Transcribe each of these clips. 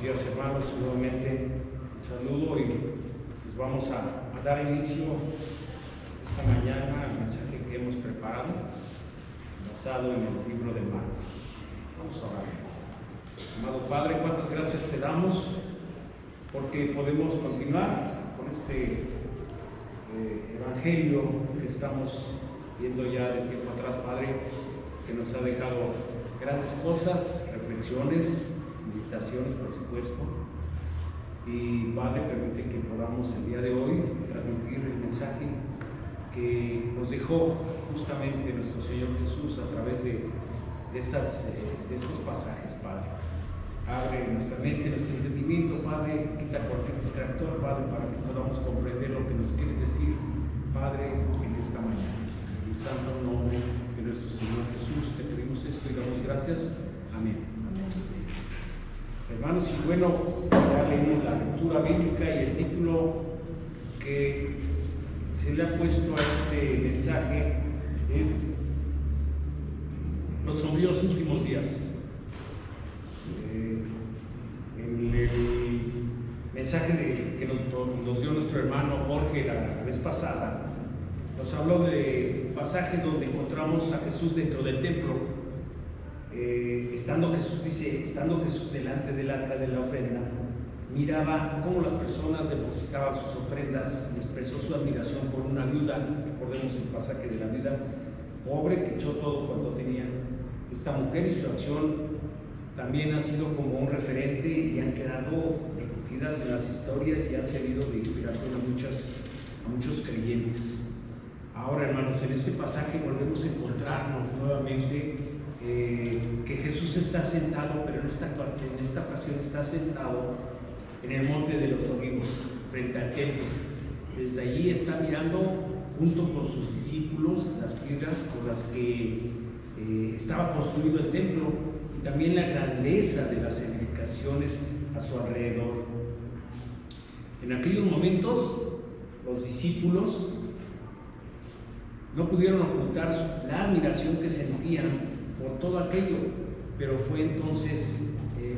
Buenos días, hermanos, nuevamente saludo y pues vamos a dar inicio esta mañana al mensaje que hemos preparado basado en el libro de Marcos. Vamos a orar. Amado Padre, cuántas gracias te damos porque podemos continuar con este evangelio que estamos viendo ya de tiempo atrás, Padre, que nos ha dejado grandes cosas, reflexiones, invitaciones, por supuesto. Y Padre, permite que podamos el día de hoy transmitir el mensaje que nos dejó justamente nuestro Señor Jesús a través de estos pasajes, Padre. Abre nuestra mente, nuestro entendimiento, Padre, quita cualquier distractor, Padre, para que podamos comprender lo que nos quieres decir, Padre, en esta mañana. En el santo nombre de nuestro Señor Jesús te pedimos esto y damos gracias. Amén. Hermanos, y bueno, ya leímos la lectura bíblica y el título que se le ha puesto a este mensaje es Los sombríos últimos días. En el mensaje que nos dio nuestro hermano Jorge la vez pasada, nos habló de pasaje donde encontramos a Jesús dentro del templo. Estando Jesús delante del arca de la ofrenda, miraba cómo las personas depositaban sus ofrendas y expresó su admiración por una viuda. Recordemos el pasaje de la viuda pobre que echó todo cuanto tenía. Esta mujer y su acción también ha sido como un referente y han quedado recogidas en las historias y han servido de inspiración a muchos creyentes. Ahora, hermanos, en este pasaje volvemos a encontrarnos nuevamente que Jesús está sentado, pero en esta ocasión está sentado en el monte de los Olivos, frente al templo. Desde allí está mirando junto con sus discípulos las piedras con las que estaba construido el templo y también la grandeza de las edificaciones a su alrededor. En aquellos momentos los discípulos no pudieron ocultar la admiración que sentían por todo aquello, pero fue entonces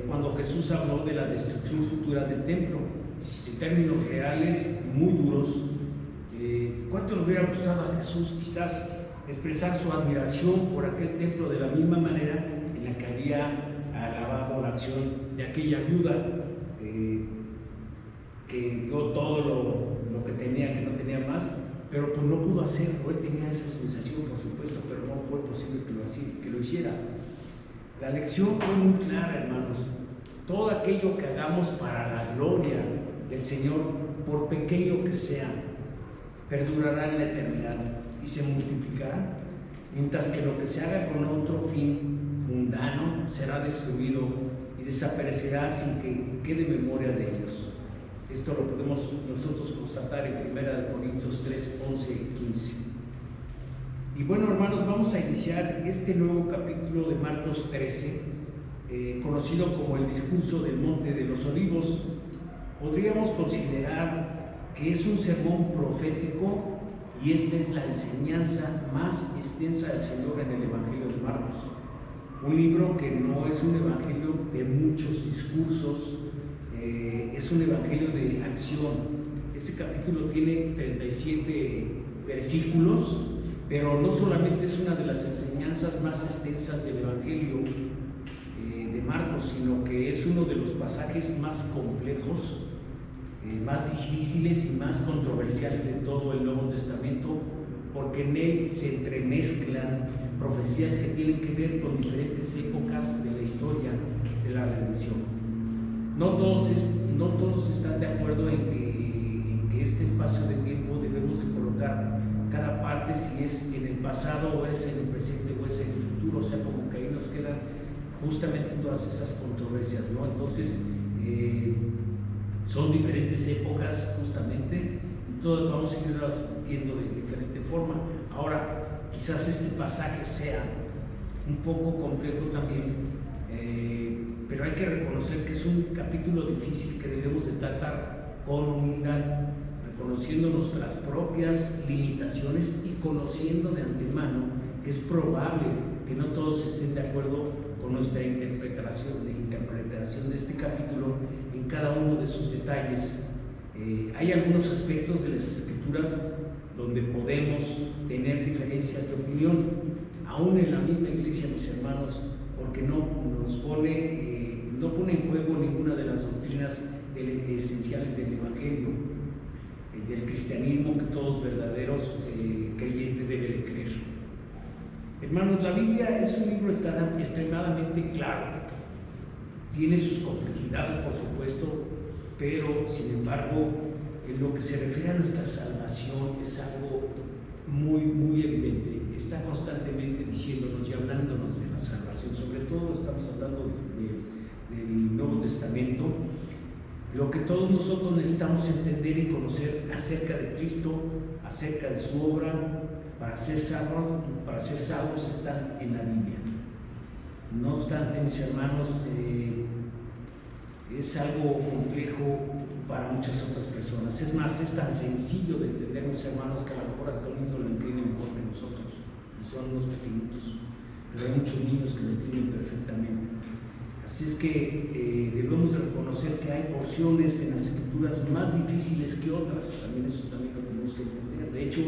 cuando Jesús habló de la destrucción futura del templo, en términos reales muy duros. ¿Cuánto le hubiera gustado a Jesús quizás expresar su admiración por aquel templo de la misma manera en la que había alabado la acción de aquella viuda que dio todo lo que tenía, que no tenía más, pero pues no pudo hacerlo? Él tenía esa sensación, por supuesto, pero no fue posible que lo hiciera. La lección fue muy clara, hermanos. Todo aquello que hagamos para la gloria del Señor, por pequeño que sea, perdurará en la eternidad y se multiplicará, mientras que lo que se haga con otro fin mundano será destruido y desaparecerá sin que quede memoria de ellos. Esto lo podemos nosotros constatar en 1 Corintios 3, 11 y 15. Y bueno, hermanos, vamos a iniciar este nuevo capítulo de Marcos 13, conocido como el discurso del Monte de los Olivos. Podríamos considerar que es un sermón profético y esta es la enseñanza más extensa del Señor en el Evangelio de Marcos. Un libro que no es un evangelio de muchos discursos, es un evangelio de acción. Este capítulo tiene 37 versículos, pero no solamente es una de las enseñanzas más extensas del evangelio de Marcos, sino que es uno de los pasajes más complejos, más difíciles y más controversiales de todo el Nuevo Testamento, porque en él se entremezclan profecías que tienen que ver con diferentes épocas de la historia de la redención. No todos están de acuerdo en que este espacio de tiempo debemos de colocar cada parte, si es en el pasado o es en el presente o es en el futuro. O sea, como que ahí nos quedan justamente todas esas controversias, ¿no? Entonces son diferentes épocas justamente y todas vamos a irlas viendo de diferente forma. Ahora, quizás este pasaje sea un poco complejo también, pero hay que reconocer que es un capítulo difícil que debemos de tratar con humildad, reconociendo nuestras propias limitaciones y conociendo de antemano que es probable que no todos estén de acuerdo con nuestra interpretación de este capítulo en cada uno de sus detalles. Hay algunos aspectos de las Escrituras donde podemos tener diferencias de opinión, aún en la misma iglesia, mis hermanos, porque no pone en juego ninguna de las doctrinas esenciales del Evangelio, del cristianismo que todos verdaderos creyentes deben de creer. Hermanos, la Biblia es un libro extremadamente claro, tiene sus complejidades, por supuesto, pero sin embargo, en lo que se refiere a nuestra salvación es algo muy, muy evidente. Está constantemente diciéndonos y hablándonos de la salvación. Sobre todo estamos hablando del Nuevo Testamento. Lo que todos nosotros necesitamos entender y conocer acerca de Cristo, acerca de su obra, para ser salvos están en la Biblia. No obstante, mis hermanos, es algo complejo para muchas otras personas. Es más, es tan sencillo de entender, mis hermanos, que a lo mejor hasta un niño lo entiende mejor que nosotros, y son unos pequeñitos, pero hay muchos niños que lo entienden perfectamente. Así es que debemos de reconocer que hay porciones en las Escrituras más difíciles que otras. También eso también lo tenemos que entender. De hecho,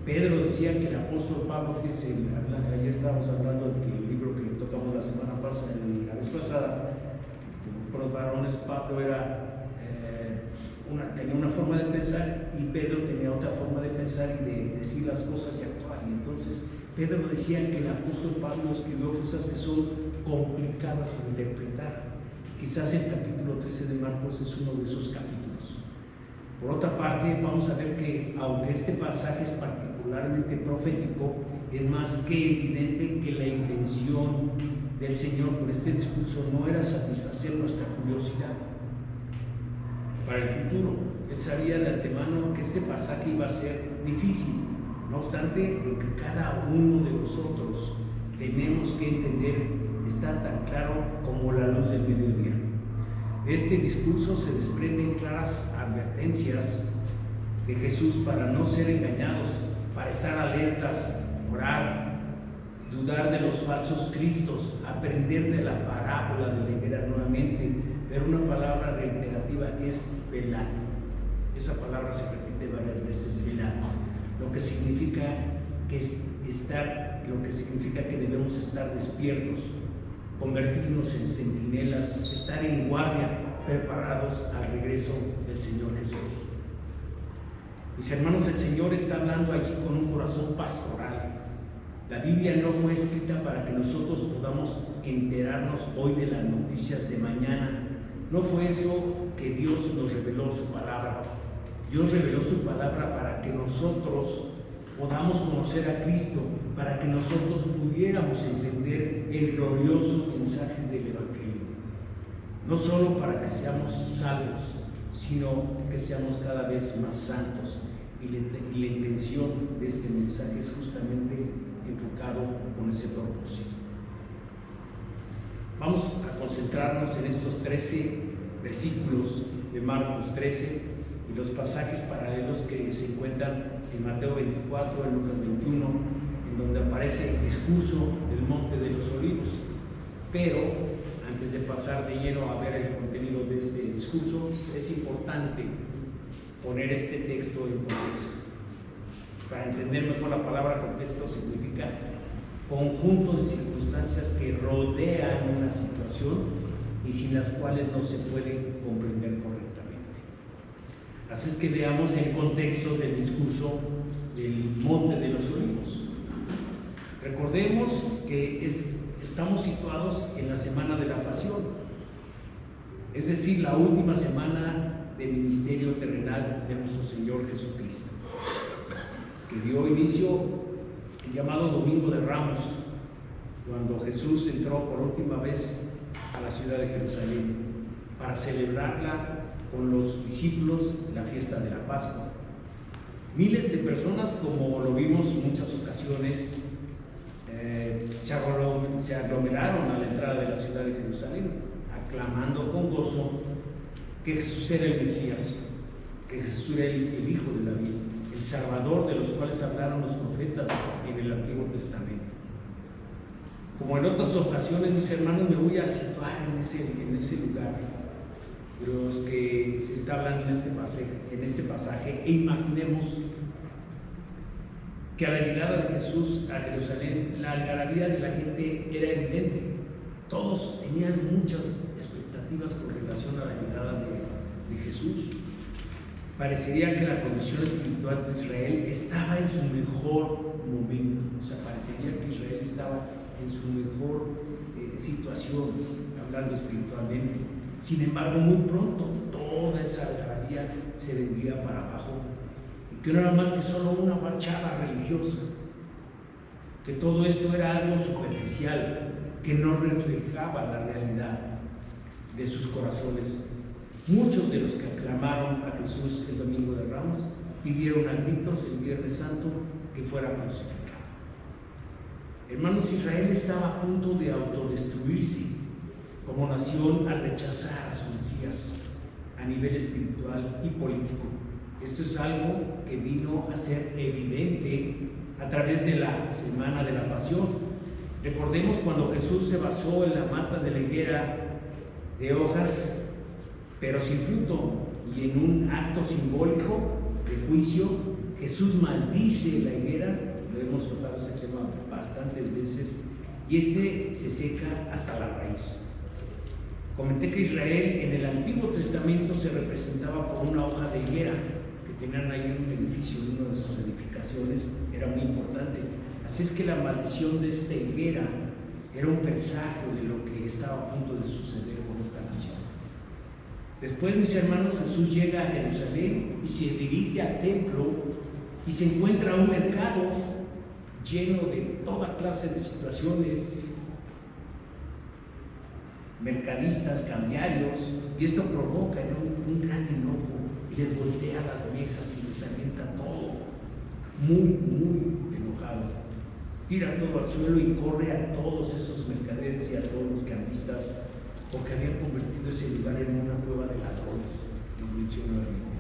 Pedro decía que el apóstol Pablo, fíjense, ayer estábamos hablando del libro que tocamos la semana pasada, la vez pasada, por los varones, Pablo tenía una forma de pensar y Pedro tenía otra forma de pensar y de decir las cosas y actuar. Y entonces Pedro decía que el apóstol Pablo escribió cosas que son complicadas de interpretar. Quizás el capítulo 13 de Marcos es uno de esos capítulos. Por otra parte, vamos a ver que aunque este pasaje es particularmente profético, es más que evidente que la intención del Señor con este discurso no era satisfacer nuestra curiosidad para el futuro. Él sabía de antemano que este pasaje iba a ser difícil. No obstante, lo que cada uno de nosotros tenemos que entender está tan claro como la luz del mediodía. De este discurso se desprenden claras advertencias de Jesús para no ser engañados, para estar alertas, orar, dudar de los falsos cristos, aprender de la parábola de la higuera nuevamente, pero una palabra reiterativa es velar. Esa palabra se repite varias veces, velar, lo que significa que debemos estar despiertos, convertirnos en centinelas, estar en guardia, preparados al regreso del Señor Jesús. Mis hermanos, el Señor está hablando allí con un corazón pastoral. La Biblia no fue escrita para que nosotros podamos enterarnos hoy de las noticias de mañana. No fue eso que Dios nos reveló su palabra. Dios reveló su palabra para que nosotros podamos conocer a Cristo, para que nosotros pudiéramos entender el glorioso mensaje del Evangelio. No solo para que seamos salvos, sino que seamos cada vez más santos. Y la intención de este mensaje es justamente enfocado con ese propósito. Vamos a concentrarnos en estos 13 versículos de Marcos 13 y los pasajes paralelos que se encuentran en Mateo 24, en Lucas 21, en donde aparece el discurso del Monte de los Olivos. Pero antes de pasar de lleno a ver el contenido de este discurso, es importante poner este texto en contexto. Para entender mejor la palabra contexto significa conjunto de circunstancias que rodean una situación y sin las cuales no se puede comprender correctamente. Así es que veamos el contexto del discurso del Monte de los Olivos. Recordemos que estamos situados en la semana de la Pasión, es decir, la última semana del ministerio terrenal de nuestro Señor Jesucristo, que dio inicio el llamado Domingo de Ramos, cuando Jesús entró por última vez a la ciudad de Jerusalén para celebrarla con los discípulos en la fiesta de la Pascua. Miles de personas, como lo vimos en muchas ocasiones, se aglomeraron a la entrada de la ciudad de Jerusalén, aclamando con gozo que Jesús era el Mesías, que Jesús era el Hijo de David, el Salvador de los cuales hablaron los profetas en el Antiguo Testamento. Como en otras ocasiones, mis hermanos, me voy a situar en ese lugar de los que se está hablando en este pasaje, e imaginemos que a la llegada de Jesús a Jerusalén, la algarabía de la gente era evidente. Todos tenían muchas expectativas con relación a la llegada de Jesús. Parecería que la condición espiritual de Israel estaba en su mejor momento, o sea, parecería que Israel estaba en su mejor situación, hablando espiritualmente. Sin embargo, muy pronto toda esa algarabía se vendría para abajo, y que no era más que solo una fachada religiosa, que todo esto era algo superficial, que no reflejaba la realidad de sus corazones. Muchos de los que aclamaron a Jesús el Domingo de Ramos pidieron a gritos el Viernes Santo que fuera crucificado. Hermanos, Israel estaba a punto de autodestruirse como nación al rechazar a su Mesías a nivel espiritual y político. Esto es algo que vino a ser evidente a través de la Semana de la Pasión. Recordemos cuando Jesús se basó en la mata de la higuera de hojas, pero sin fruto, y en un acto simbólico de juicio, Jesús maldice la higuera. Lo hemos tocado ese tema bastantes veces, y se seca hasta la raíz. Comenté que Israel en el Antiguo Testamento se representaba por una hoja de higuera que tenían ahí en un edificio, en una de sus edificaciones, era muy importante. Así es que la maldición de esta higuera era un presagio de lo que estaba a punto de suceder con esta nación. Después, mis hermanos, Jesús llega a Jerusalén y se dirige al templo y se encuentra un mercado lleno de toda clase de situaciones, mercadistas, cambiarios, y esto provoca un gran enojo, y les voltea las mesas y les avienta todo, muy enojado. Tira todo al suelo y corre a todos esos mercaderes y a todos los cambistas, porque habían convertido ese lugar en una cueva de ladrones. Lo menciono nuevamente.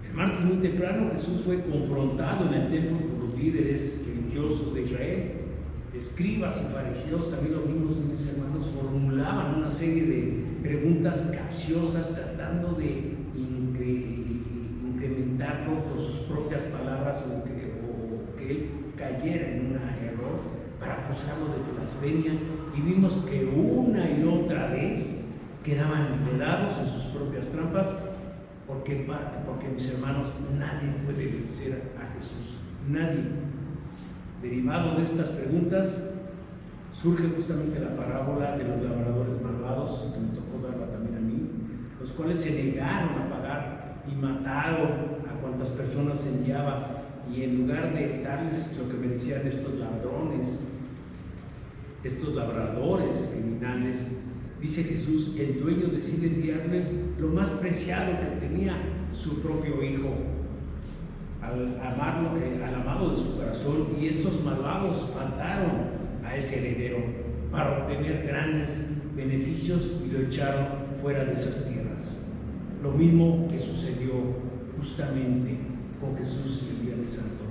El martes muy temprano Jesús fue confrontado en el templo por los líderes religiosos de Israel. Escribas y fariseos, también los mismos, mis hermanos, formulaban una serie de preguntas capciosas tratando de incrementarlo con sus propias palabras o que él cayera en un error para acusarlo de blasfemia, y vimos que una y otra vez quedaban enredados en sus propias trampas, porque mis hermanos, nadie puede vencer a Jesús, nadie. Derivado de estas preguntas surge justamente la parábola de los labradores malvados, que me tocó darla también a mí, los cuales se negaron a pagar y mataron a cuantas personas enviaba, y en lugar de darles lo que merecían estos ladrones, estos labradores criminales, dice Jesús, el dueño decide enviarle lo más preciado que tenía, su propio hijo, al amado de su corazón, y estos malvados mataron a ese heredero para obtener grandes beneficios y lo echaron fuera de esas tierras. Lo mismo que sucedió justamente con Jesús el Viernes Santo,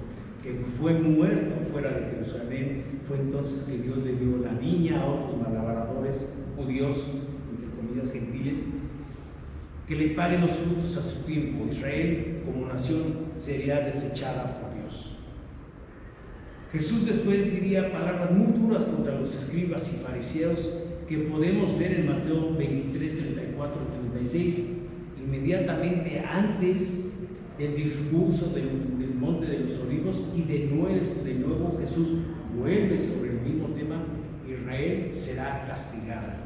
que fue muerto fuera de Jerusalén. Fue entonces que Dios le dio la viña a otros labradores judíos, entre comillas gentiles, que le paguen los frutos a su tiempo. Israel como nación sería desechada por Dios. Jesús después diría palabras muy duras contra los escribas y fariseos que podemos ver en Mateo 23, 34 y 36, inmediatamente antes del discurso del Monte de los Olivos, y de nuevo Jesús vuelve sobre el mismo tema: Israel será castigada.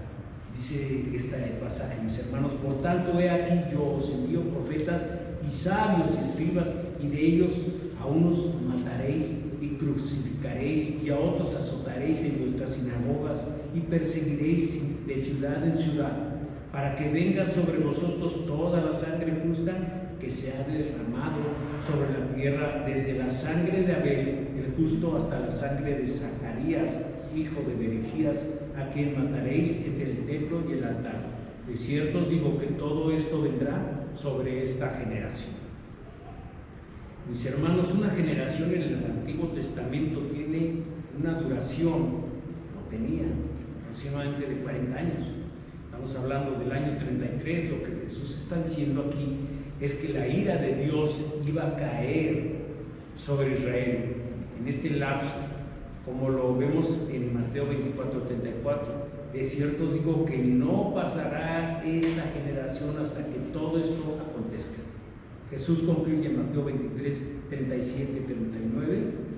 Dice el pasaje, mis hermanos, por tanto, he aquí yo os envío profetas y sabios y escribas, y de ellos a unos mataréis y crucificaréis, y a otros azotaréis en vuestras sinagogas y perseguiréis de ciudad en ciudad, para que venga sobre vosotros toda la sangre justa que se ha derramado sobre la tierra, desde la sangre de Abel el justo hasta la sangre de Zacarías hijo de Berequías, a quien mataréis entre el templo y el altar. De cierto os digo que todo esto vendrá sobre esta generación. Mis hermanos, una generación en el Antiguo Testamento tiene una duración tenía aproximadamente de 40 años. Estamos hablando del año 33. Lo que Jesús está diciendo aquí es que la ira de Dios iba a caer sobre Israel en este lapso, como lo vemos en Mateo 24:34. De cierto os digo que no pasará esta generación hasta que todo esto acontezca. Jesús concluye en Mateo 23:37-39.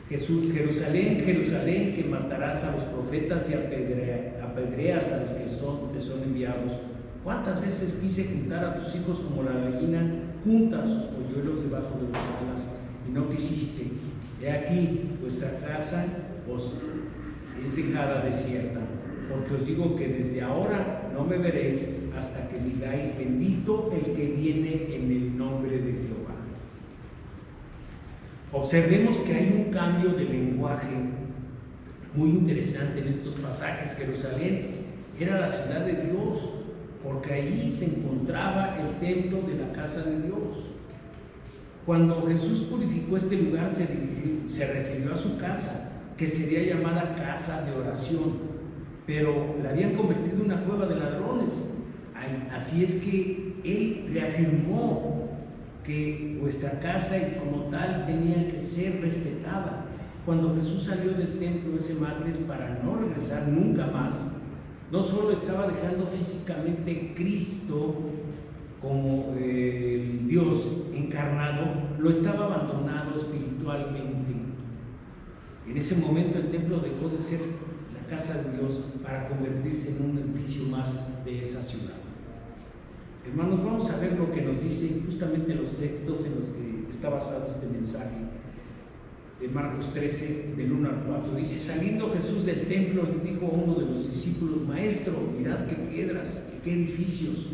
Jesús: Jerusalén, Jerusalén, que matarás a los profetas y apedreas a los que te son enviados. ¿Cuántas veces quise juntar a tus hijos como la gallina junta a sus polluelos debajo de sus alas, y no quisiste? He aquí, vuestra casa os es dejada desierta, porque os digo que desde ahora no me veréis hasta que digáis: bendito el que viene en el nombre de Jehová. Observemos que hay un cambio de lenguaje muy interesante en estos pasajes. Jerusalén era la ciudad de Dios, porque ahí se encontraba el templo de la casa de Dios. Cuando Jesús purificó este lugar, se refirió a su casa, que sería llamada casa de oración, pero la habían convertido en una cueva de ladrones. Así es que Él reafirmó que vuestra casa y como tal tenía que ser respetada. Cuando Jesús salió del templo ese martes para no regresar nunca más, no solo estaba dejando físicamente Cristo como el Dios encarnado, lo estaba abandonado espiritualmente. En ese momento el templo dejó de ser la casa de Dios para convertirse en un edificio más de esa ciudad. Hermanos, vamos a ver lo que nos dicen justamente los textos en los que está basado este mensaje. De Marcos 13, del 1 al 4, dice: saliendo Jesús del templo, le dijo a uno de los discípulos: Maestro, mirad qué piedras y qué edificios.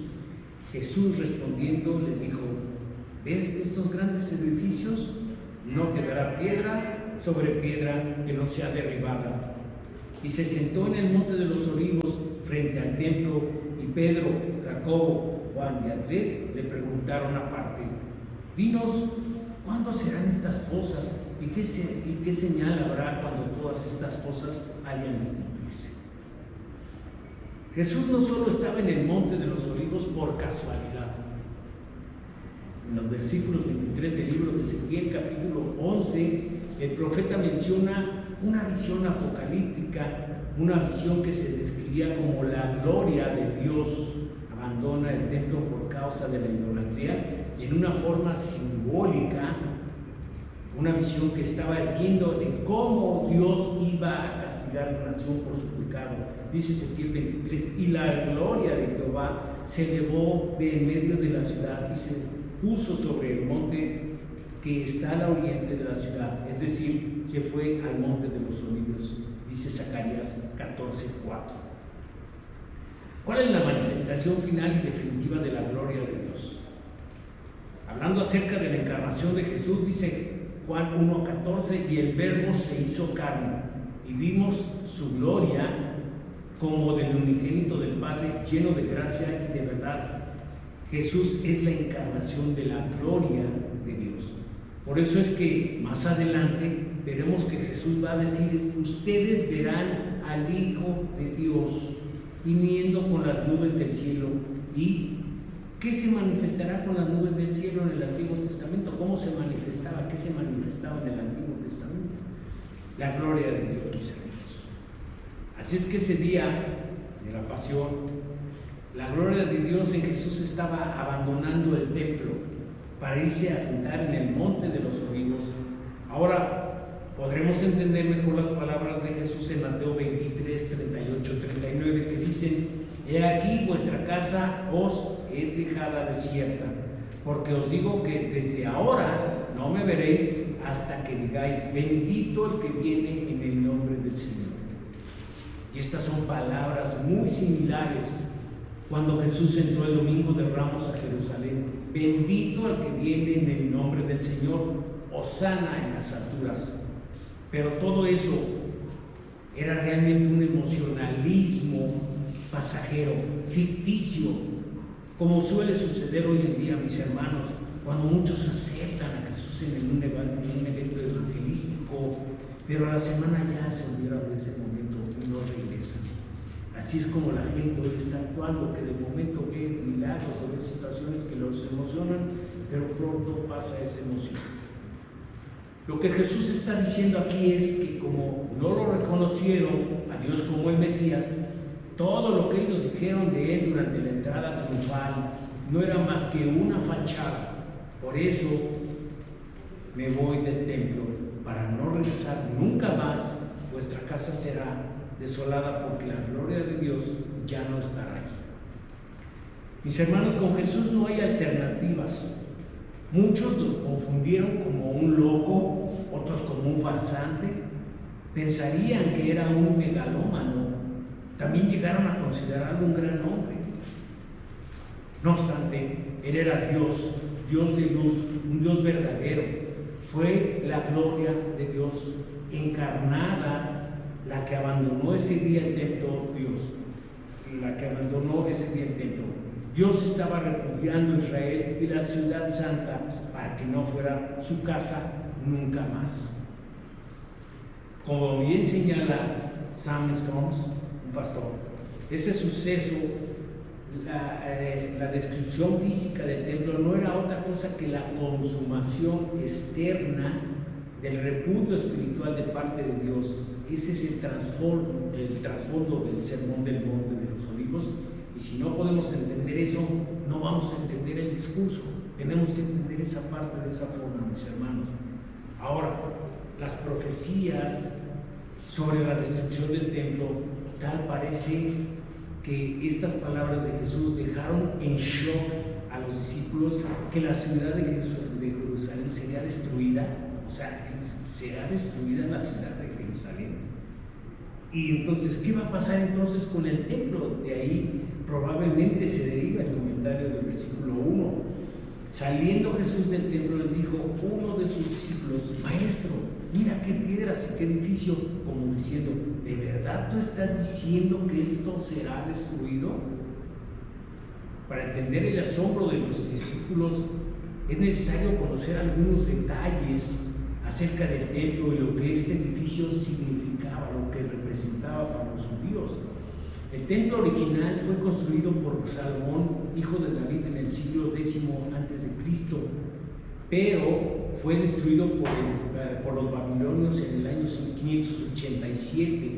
Jesús respondiendo les dijo: ¿ves estos grandes edificios? No quedará piedra sobre piedra que no sea derribada. Y se sentó en el monte de los Olivos frente al templo, y Pedro, Jacobo, Juan y Andrés le preguntaron aparte: dinos, ¿cuándo serán estas cosas? ¿Y qué señal habrá cuando todas estas cosas hayan de cumplirse? Jesús no solo estaba en el monte de los Olivos por casualidad. En los versículos 23 del libro de Ezequiel, capítulo 11, el profeta menciona una visión apocalíptica, una visión que se describía como la gloria de Dios abandona el templo por causa de la idolatría, y en una forma simbólica, una visión que estaba viendo de cómo Dios iba a castigar a la nación por su pecado. Dice Ezequiel 23: y la gloria de Jehová se elevó de en medio de la ciudad y se puso sobre el monte que está al oriente de la ciudad, es decir, se fue al monte de los Olivos. Dice Zacarías 14:4. ¿Cuál es la manifestación final y definitiva de la gloria de Dios? Hablando acerca de la encarnación de Jesús, dice Juan 1:14: y el Verbo se hizo carne, y vimos su gloria como del unigénito del Padre, lleno de gracia y de verdad. Jesús es la encarnación de la gloria de Dios. Por eso es que más adelante veremos que Jesús va a decir: ustedes verán al Hijo de Dios viniendo con las nubes del cielo. ¿Y qué se manifestará con las nubes del cielo en el Antiguo Testamento? ¿Cómo se manifestaba? ¿Qué se manifestaba en el Antiguo Testamento? La gloria de Dios, mis hermanos. Así es que ese día de la pasión, la gloria de Dios en Jesús estaba abandonando el templo para irse a sentar en el monte de los Olivos. Ahora podremos entender mejor las palabras de Jesús en Mateo 23, 38, 39, que dicen: he aquí vuestra casa os es dejada desierta, porque os digo que desde ahora no me veréis hasta que digáis: bendito el que viene en el nombre del Señor. Y estas son palabras muy similares cuando Jesús entró el domingo de Ramos a Jerusalén: bendito el que viene en el nombre del Señor, hosana en las alturas. Pero todo eso era realmente un emocionalismo pasajero, ficticio, como suele suceder hoy en día, mis hermanos, cuando muchos aceptan a Jesús en un evento evangelístico, pero a la semana ya se olvidaron de ese momento y no Así es como la gente hoy está actuando, que de momento ve milagros o ve situaciones que los emocionan, pero pronto pasa esa emoción. Lo que Jesús está diciendo aquí es que como no lo reconocieron a Dios como el Mesías, todo lo que ellos dijeron de Él durante la entrada triunfal no era más que una fachada. Por eso me voy del templo, para no regresar nunca más. Vuestra casa será desolada porque la gloria de Dios ya no estará allí. Mis hermanos, con Jesús no hay alternativas. Muchos los confundieron como un loco, otros como un farsante. Pensarían que era un megalómano. También llegaron a considerarlo un gran hombre. No obstante, él era Dios, Dios de luz, un Dios verdadero. Fue la gloria de Dios encarnada la que abandonó ese día el templo. Dios estaba repudiando a Israel y la ciudad santa para que no fuera su casa nunca más. Como bien señala Sam Storms, un pastor, ese suceso, la destrucción física del templo, no era otra cosa que la consumación externa del repudio espiritual de parte de Dios. Ese es el trasfondo del sermón del Monte de los Olivos. Y si no podemos entender eso, no vamos a entender el discurso. Tenemos que entender esa parte de esa forma, mis hermanos. Ahora, las profecías sobre la destrucción del templo, tal parece que estas palabras de Jesús dejaron en shock a los discípulos, que la ciudad de Jerusalén sería destruida. O sea, será destruida la ciudad de Jerusalén. Y entonces, ¿qué va a pasar entonces con el templo? De ahí probablemente se deriva el comentario del versículo 1. Saliendo Jesús del templo, les dijo uno de sus discípulos: Maestro, mira qué piedras y qué edificio, como diciendo, ¿de verdad tú estás diciendo que esto será destruido? Para entender el asombro de los discípulos es necesario conocer algunos detalles acerca del templo y lo que este edificio significaba, lo que representaba para los judíos. El templo original fue construido por Salomón, hijo de David, en el siglo X a.C., pero fue destruido por los babilonios en el año 587,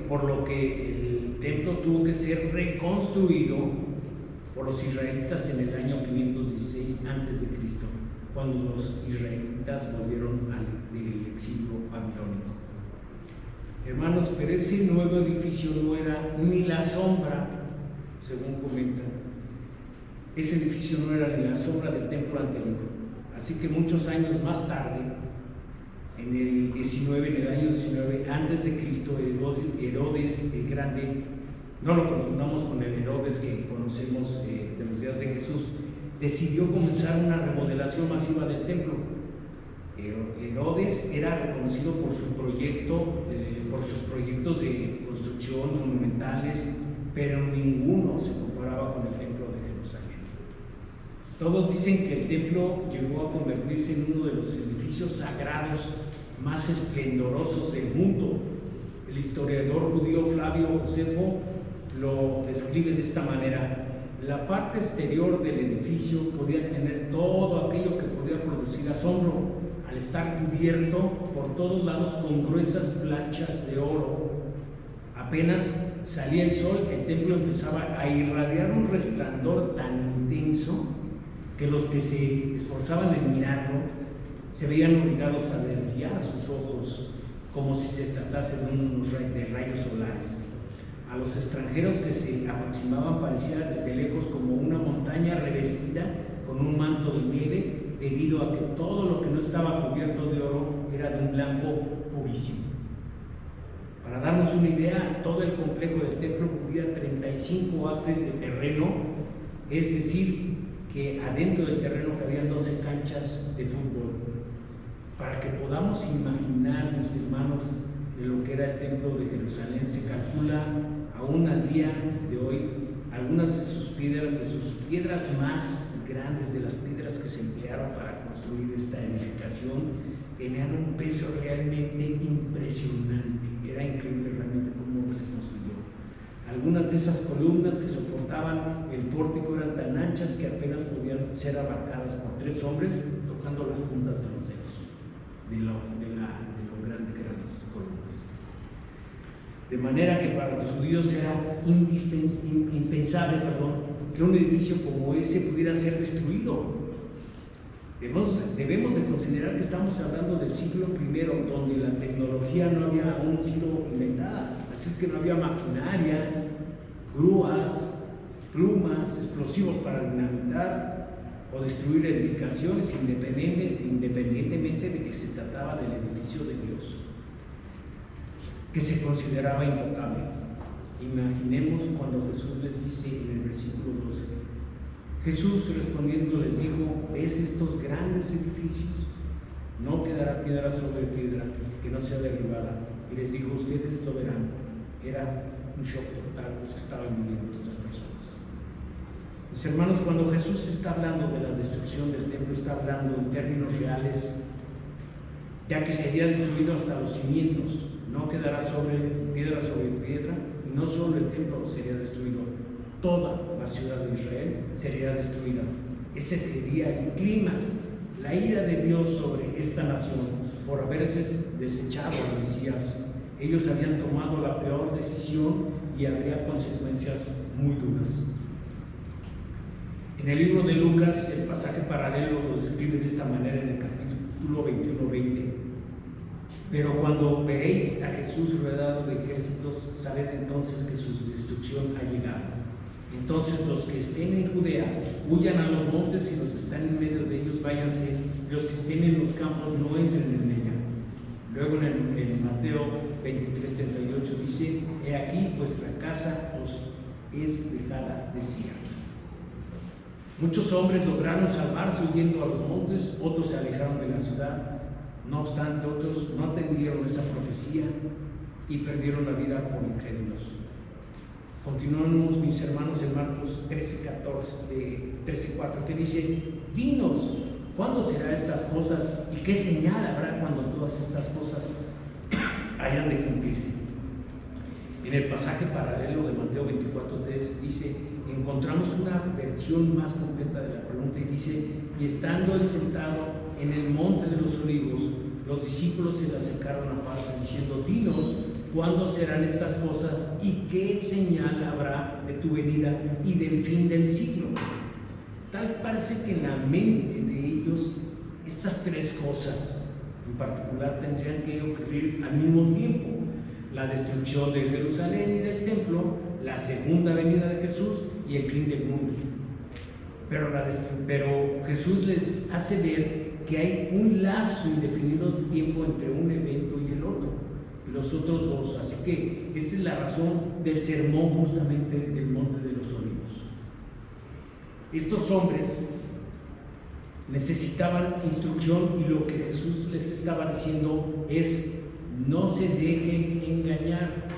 por lo que el templo tuvo que ser reconstruido por los israelitas en el año 516 a.C., cuando los israelitas volvieron del exilio babilónico. Hermanos, pero ese nuevo edificio no era ni la sombra, según comentan, ese edificio no era ni la sombra del templo anterior. Así que muchos años más tarde, en el año 19 antes de Cristo, Herodes el Grande, no lo confundamos con el Herodes que conocemos de los días de Jesús, decidió comenzar una remodelación masiva del templo. Herodes era reconocido por sus proyectos de construcción monumentales, pero ninguno se comparaba con el templo de Jerusalén. Todos dicen que el templo llegó a convertirse en uno de los edificios sagrados más esplendorosos del mundo. El historiador judío Flavio Josefo lo describe de esta manera: la parte exterior del edificio podía tener todo aquello que podía producir asombro, al estar cubierto por todos lados con gruesas planchas de oro. Apenas salía el sol, el templo empezaba a irradiar un resplandor tan intenso que los que se esforzaban en mirarlo se veían obligados a desviar sus ojos, como si se tratase de rayos solares. A los extranjeros que se aproximaban parecía desde lejos como una montaña revestida con un manto de nieve, debido a que todo lo que no estaba cubierto de oro era de un blanco purísimo. Para darnos una idea, todo el complejo del templo cubría 35 acres de terreno, es decir, que adentro del terreno cabían 12 canchas de fútbol. Para que podamos imaginar, mis hermanos, de lo que era el templo de Jerusalén, se calcula aún al día de hoy algunas de sus piedras más grandes, de las piedras que se emplearon para construir esta edificación, tenían un peso realmente impresionante. Era increíble realmente cómo se Algunas de esas columnas que soportaban el pórtico eran tan anchas que apenas podían ser abarcadas por 3 hombres tocando las puntas de los dedos de lo grande que eran las columnas. De manera que para los judíos era impensable que un edificio como ese pudiera ser destruido. Debemos de considerar que estamos hablando del siglo I, donde la tecnología no había aún sido inventada, así que no había maquinaria, grúas, plumas, explosivos para dinamitar o destruir edificaciones, independientemente de que se trataba del edificio de Dios, que se consideraba intocable. Imaginemos cuando Jesús les dice en el versículo 12: Jesús respondiendo les dijo: ¿ves estos grandes edificios? No quedará piedra sobre piedra que no sea derribada. Y les dijo: ustedes lo verán. Era un shock total los que estaban viviendo estas personas. Mis hermanos, cuando Jesús está hablando de la destrucción del templo, está hablando en términos reales, ya que sería destruido hasta los cimientos. No quedará piedra sobre piedra, y no solo el templo sería destruido, toda la ciudad de Israel sería destruida. Ese sería el clímax, la ira de Dios sobre esta nación por haberse desechado al Mesías. Ellos habían tomado la peor decisión y habría consecuencias muy duras. En el libro de Lucas, el pasaje paralelo lo describe de esta manera en el capítulo 21-20. Pero cuando veréis a Jesús rodeado de ejércitos, sabed entonces que su destrucción ha llegado. Entonces los que estén en Judea huyan a los montes, y los que están en medio de ellos váyanse, los que estén en los campos no entren en ella. Luego en Mateo 23:38 dice: he aquí vuestra casa os es dejada desierta. Muchos hombres lograron salvarse huyendo a los montes, otros se alejaron de la ciudad. No obstante, otros no atendieron esa profecía y perdieron la vida por incrédulos. Continuamos, mis hermanos, en Marcos 13:4, que dice: dinos, ¿cuándo serán estas cosas y qué señal habrá cuando todas estas cosas hayan de cumplirse? En el pasaje paralelo de Mateo 24:3 dice, encontramos una versión más completa de la pregunta, y dice: y estando él sentado en el monte de los olivos, los discípulos se le acercaron aparte diciendo: dinos, ¿cuándo serán estas cosas y qué señal habrá de tu venida y del fin del siglo? Tal parece que en la mente de ellos estas 3 cosas en particular tendrían que ocurrir al mismo tiempo: la destrucción de Jerusalén y del templo, la segunda venida de Jesús y el fin del mundo. Pero Jesús les hace ver que hay un lapso indefinido de tiempo entre un evento y el otro, y los otros 2. Así que esta es la razón del sermón justamente del Monte de los Olivos. Estos hombres necesitaban instrucción, y lo que Jesús les estaba diciendo es: no se dejen engañar.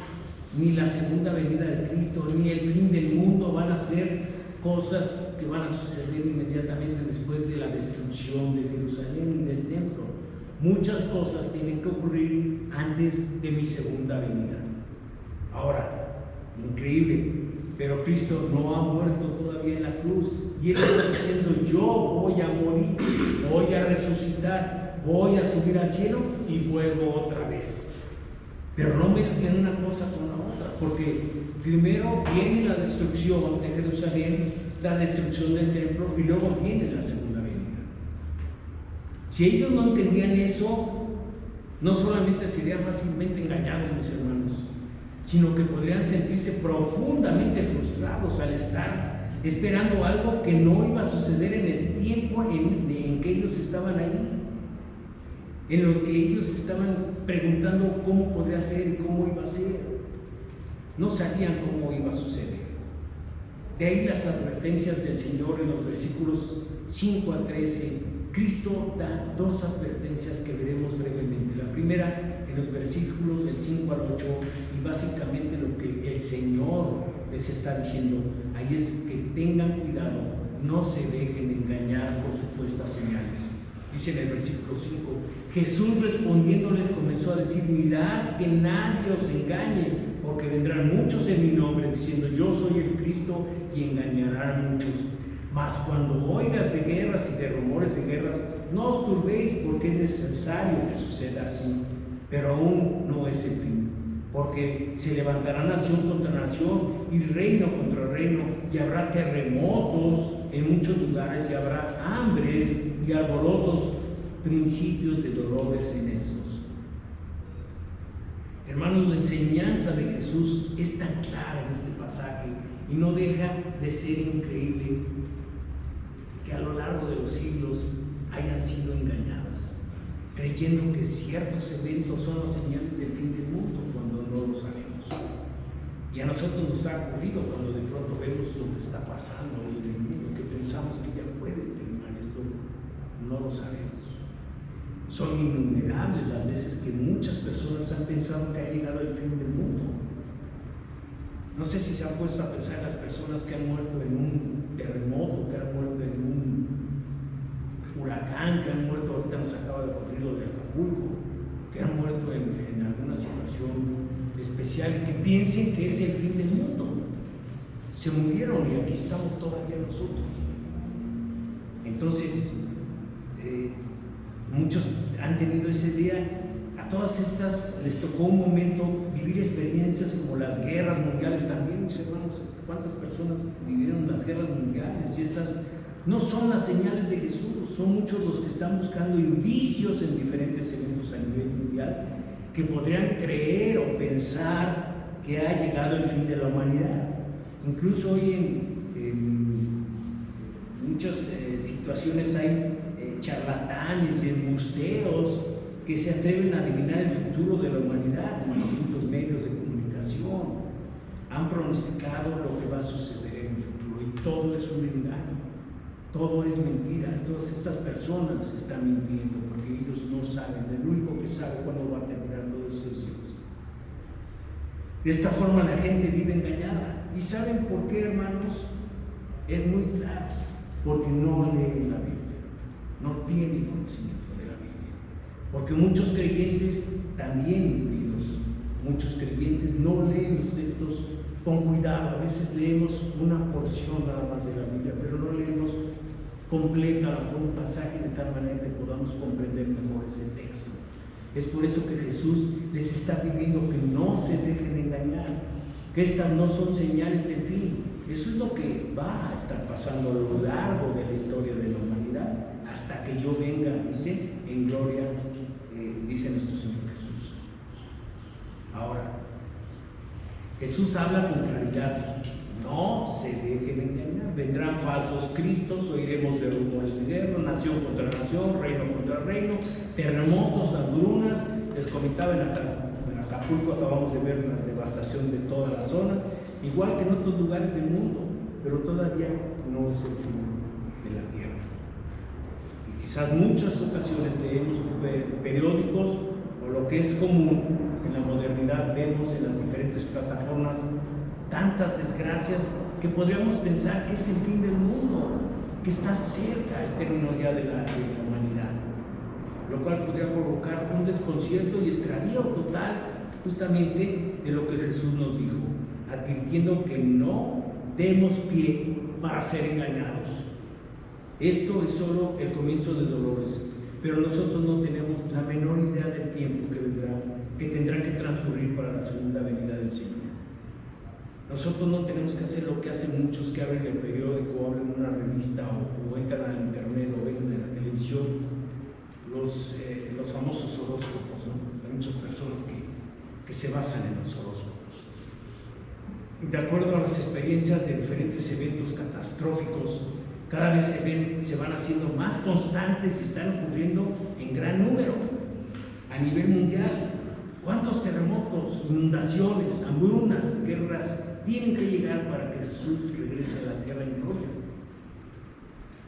Ni la segunda venida de Cristo ni el fin del mundo van a ser cosas que van a suceder inmediatamente después de la destrucción de Jerusalén y del templo. Muchas cosas tienen que ocurrir antes de mi segunda venida. Ahora, increíble, pero Cristo no ha muerto todavía en la cruz, y Él está diciendo: yo voy a morir, voy a resucitar, voy a subir al cielo y vuelvo otra vez. Pero no mezclen una cosa con la otra, porque primero viene la destrucción de Jerusalén, la destrucción del templo, y luego viene la segunda venida. Si ellos no entendían eso, no solamente serían fácilmente engañados, mis hermanos, sino que podrían sentirse profundamente frustrados al estar esperando algo que no iba a suceder en el tiempo en que ellos estaban ahí, en los que ellos estaban preguntando cómo podría ser y cómo iba a ser. No sabían cómo iba a suceder. De ahí las advertencias del Señor en los versículos 5 al 13. Cristo da 2 advertencias que veremos brevemente. La primera en los versículos del 5 al 8, y básicamente lo que el Señor les está diciendo ahí es que tengan cuidado, no se dejen engañar por supuestas señales. Dice en el versículo 5, Jesús respondiéndoles comenzó a decir: mirad que nadie os engañe, porque vendrán muchos en mi nombre diciendo yo soy el Cristo, y engañarán a muchos. Mas cuando oigas de guerras y de rumores de guerras, no os turbéis, porque es necesario que suceda así, pero aún no es el fin. Porque se levantará nación contra nación y reino contra reino, y habrá terremotos en muchos lugares, y habrá hambres y alborotos, principios de dolores en estos. Hermanos, la enseñanza de Jesús es tan clara en este pasaje y no deja de ser increíble que a lo largo de los siglos hayan sido engañadas, creyendo que ciertos eventos son las señales del fin del mundo, cuando no lo sabemos. Y a nosotros nos ha ocurrido cuando de pronto vemos lo que está pasando hoy en el mundo, que pensamos que ya puede terminar esto, no lo sabemos. Son innumerables las veces que muchas personas han pensado que ha llegado el fin del mundo. No sé si se han puesto a pensar en las personas que han muerto en un terremoto, que han muerto en un huracán, que han muerto, ahorita nos acaba de ocurrir lo de Acapulco, que han muerto en alguna situación especial y que piensen que es el fin del mundo. Se murieron y aquí estamos todavía nosotros. Entonces, muchos han tenido ese día. A todas estas les tocó un momento vivir experiencias como las guerras mundiales también, mis hermanos. ¿Cuántas personas vivieron las guerras mundiales? Y estas no son las señales de Jesús, son muchos los que están buscando indicios en diferentes eventos a nivel mundial que podrían creer o pensar que ha llegado el fin de la humanidad. Incluso hoy en muchas situaciones hay charlatanes y embusteros que se atreven a adivinar el futuro de la humanidad en distintos medios de comunicación. Han pronosticado lo que va a suceder en el futuro y todo es un engaño, todo es mentira. Todas estas personas están mintiendo porque ellos no saben. El único que sabe cuándo va a terminar todo esto es Dios. De esta forma la gente vive engañada. ¿Y saben por qué, hermanos? Es muy claro, porque no leen la Biblia, no tienen conocimiento de la Biblia. Porque muchos creyentes, también incluidos, muchos creyentes no leen los textos con cuidado. A veces leemos una porción nada más de la Biblia, pero no leemos completa un pasaje de tal manera que podamos comprender mejor ese texto. Es por eso que Jesús les está pidiendo que no se dejen engañar, que estas no son señales de fin. Eso es lo que va a estar pasando a lo largo de la historia de la humanidad, hasta que yo venga, dice, en gloria, dice nuestro Señor Jesús. Ahora, Jesús habla con claridad: no se dejen engañar, vendrán falsos cristos, oiremos de rumores de guerra, nación contra nación, reino contra reino, terremotos, hambrunas. Les comentaba en Acapulco, acabamos de ver la devastación de toda la zona, igual que en otros lugares del mundo, pero todavía no es el fin de la tierra. Y quizás muchas ocasiones leemos periódicos, o lo que es común en la modernidad, vemos en las diferentes plataformas tantas desgracias que podríamos pensar que es el fin del mundo, que está cerca el término ya de la humanidad, lo cual podría provocar un desconcierto y extravío total justamente de lo que Jesús nos dijo, advirtiendo que no demos pie para ser engañados. Esto es solo el comienzo de dolores, pero nosotros no tenemos la menor idea del tiempo que tendrá que transcurrir para la segunda venida del Señor. Nosotros no tenemos que hacer lo que hacen muchos que abren el periódico, abren una revista o entran al internet o ven en la televisión los famosos horóscopos, ¿no? Hay muchas personas que se basan en los horóscopos. De acuerdo a las experiencias de diferentes eventos catastróficos, cada vez se van haciendo más constantes y están ocurriendo en gran número a nivel mundial. ¿Cuántos terremotos, inundaciones, hambrunas, guerras tienen que llegar para que Jesús regrese a la tierra en gloria?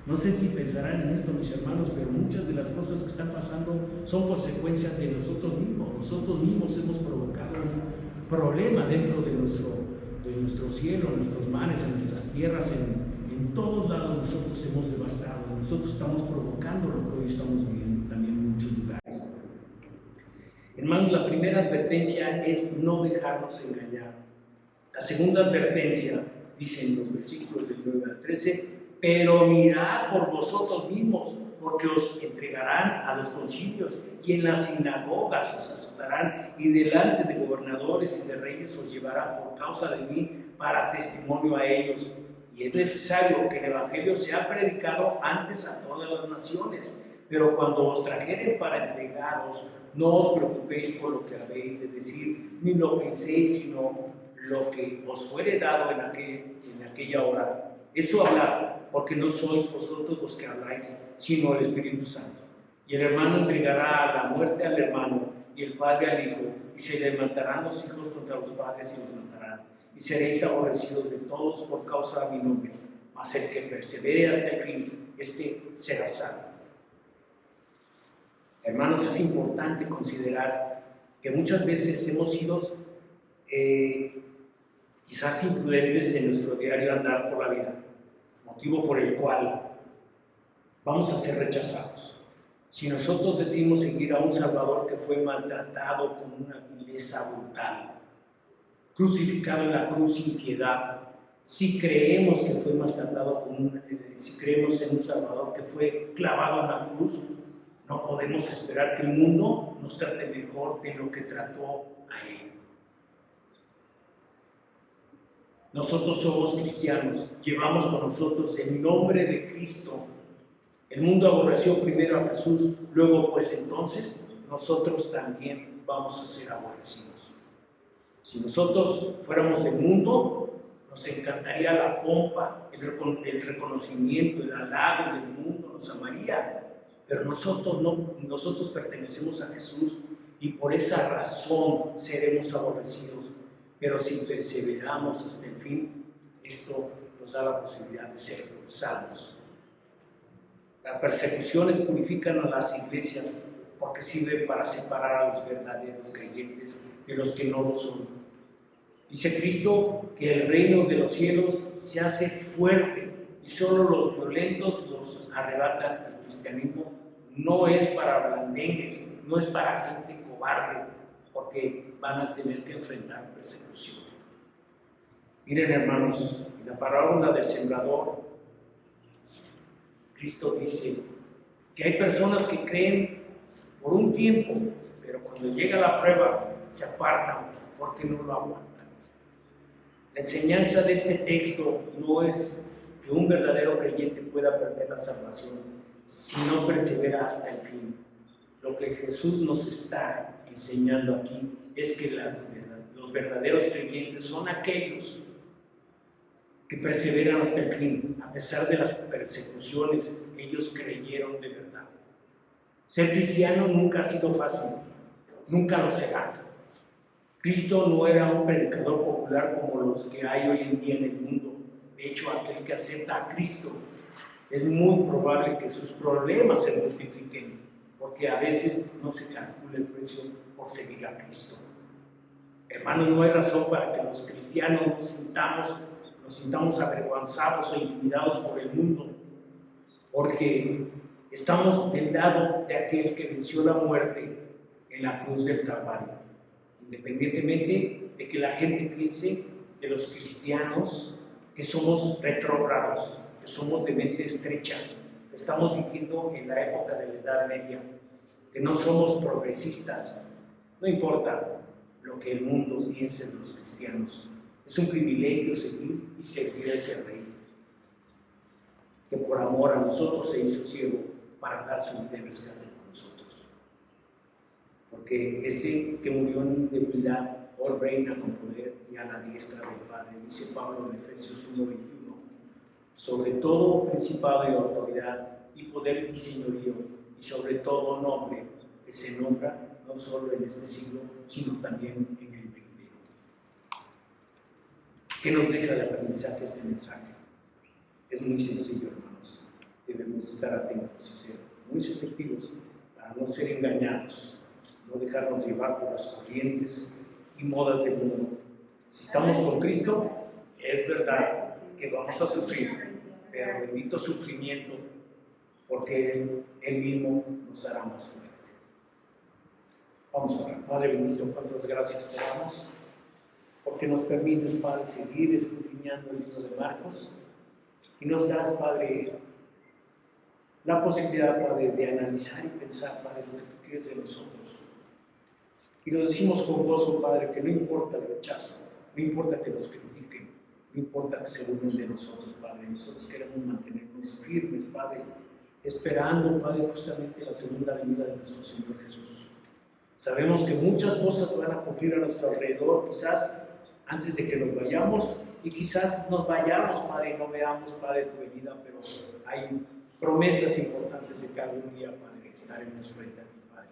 No sé si pensarán en esto, mis hermanos, pero muchas de las cosas que están pasando son consecuencias de nosotros mismos. Nosotros mismos hemos provocado un problema dentro de nuestro cielo, en nuestros mares, en nuestras tierras, en En todos lados nosotros hemos devastado, nosotros estamos provocando lo que hoy estamos viviendo también en muchos lugares. Hermanos, la primera advertencia es no dejarnos engañar. La segunda advertencia dice en los versículos del 9 al 13: pero mirad por vosotros mismos, porque os entregarán a los concilios, y en las sinagogas os azotarán, y delante de gobernadores y de reyes os llevarán por causa de mí para testimonio a ellos. Y es necesario que el Evangelio sea predicado antes a todas las naciones. Pero cuando os trajeren para entregaros, no os preocupéis por lo que habéis de decir, ni lo penséis, sino lo que os fuere dado en aquella hora. Eso hablad, porque no sois vosotros los que habláis, sino el Espíritu Santo. Y el hermano entregará a la muerte al hermano, y el padre al hijo, y se levantarán los hijos contra los padres y los matarán. Y seréis aborrecidos de todos por causa de mi nombre, mas el que persevere hasta el fin, este será salvo. Hermanos, es importante considerar que muchas veces hemos sido quizás imprudentes en nuestro diario andar por la vida, motivo por el cual vamos a ser rechazados. Si nosotros decimos seguir a un Salvador que fue maltratado con una vileza brutal, crucificado en la cruz sin piedad, si creemos que fue maltratado si creemos en un Salvador que fue clavado en la cruz, no podemos esperar que el mundo nos trate mejor de lo que trató a Él. Nosotros somos cristianos, llevamos con nosotros el nombre de Cristo. El mundo aborreció primero a Jesús, luego pues entonces nosotros también vamos a ser aborrecidos. Si nosotros fuéramos del mundo, nos encantaría la pompa, el reconocimiento, el halago del mundo, nos amaría. Pero nosotros pertenecemos a Jesús y por esa razón seremos aborrecidos. Pero si perseveramos hasta el fin, esto nos da la posibilidad de ser salvos. Las persecuciones purifican a las iglesias porque sirven para separar a los verdaderos creyentes de los que no lo son. Dice Cristo que el reino de los cielos se hace fuerte y solo los violentos los arrebatan al cristianismo. No es para blandengues, no es para gente cobarde, porque van a tener que enfrentar persecución. Miren, hermanos, en la parábola del sembrador, Cristo dice que hay personas que creen por un tiempo, pero cuando llega la prueba se apartan porque no lo aguantan. La enseñanza de este texto no es que un verdadero creyente pueda perder la salvación si no persevera hasta el fin. Lo que Jesús nos está enseñando aquí es que los verdaderos creyentes son aquellos que perseveran hasta el fin. A pesar de las persecuciones, ellos creyeron de verdad. Ser cristiano nunca ha sido fácil, nunca lo será. Cristo no era un predicador popular como los que hay hoy en día en el mundo. De hecho, aquel que acepta a Cristo, es muy probable que sus problemas se multipliquen, porque a veces no se calcula el precio por seguir a Cristo. Hermanos, no hay razón para que los cristianos nos sintamos avergonzados o intimidados por el mundo, porque estamos del lado de aquel que venció la muerte en la cruz del Calvario. Independientemente de que la gente piense de los cristianos que somos retrógrados, que somos de mente estrecha, estamos viviendo en la época de la Edad Media, que no somos progresistas. No importa lo que el mundo piense de los cristianos, es un privilegio seguir y servir a ese Rey, que por amor a nosotros se hizo ciego para dar su vida en rescate por nosotros. Porque ese que murió en debilidad, hoy reina con poder y a la diestra del Padre, dice Pablo en Efesios 1:21, sobre todo principado y autoridad y poder y señorío, y sobre todo nombre que se nombra no solo en este siglo, sino también en el venidero. ¿Qué nos deja de aprendizaje este mensaje? Es muy sencillo, hermanos. Debemos estar atentos y ser muy selectivos para no ser engañados, no dejarnos llevar por las corrientes y modas del mundo. Si estamos con Cristo, es verdad que vamos a sufrir, pero bendito sufrimiento, porque Él mismo nos hará más fuerte. Vamos a orar. Padre bendito, cuántas gracias te damos, porque nos permites, Padre, seguir escudriñando el libro de Marcos, y nos das, Padre, la posibilidad, Padre, de analizar y pensar, Padre, lo que tú quieres de nosotros. Y lo decimos con gozo, Padre, que no importa el rechazo, no importa que nos critiquen, no importa que se burlen de nosotros, Padre. Nosotros queremos mantenernos firmes, Padre, esperando, Padre, justamente la segunda venida de nuestro Señor Jesús. Sabemos que muchas cosas van a ocurrir a nuestro alrededor, quizás antes de que nos vayamos, y quizás nos vayamos, Padre, y no veamos, Padre, tu venida, pero hay promesas importantes de que algún día, Padre, estaremos frente a ti, Padre.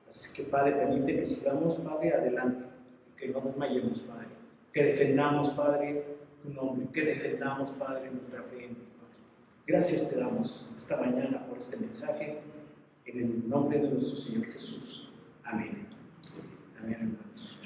Así que, Padre, permite que sigamos, Padre, adelante, y que no nos vayamos, Padre, que defendamos, Padre, tu nombre, que defendamos, Padre, nuestra fe en ti, Padre. Gracias te damos esta mañana por este mensaje, en el nombre de nuestro Señor Jesús. Amén. Amén, hermanos.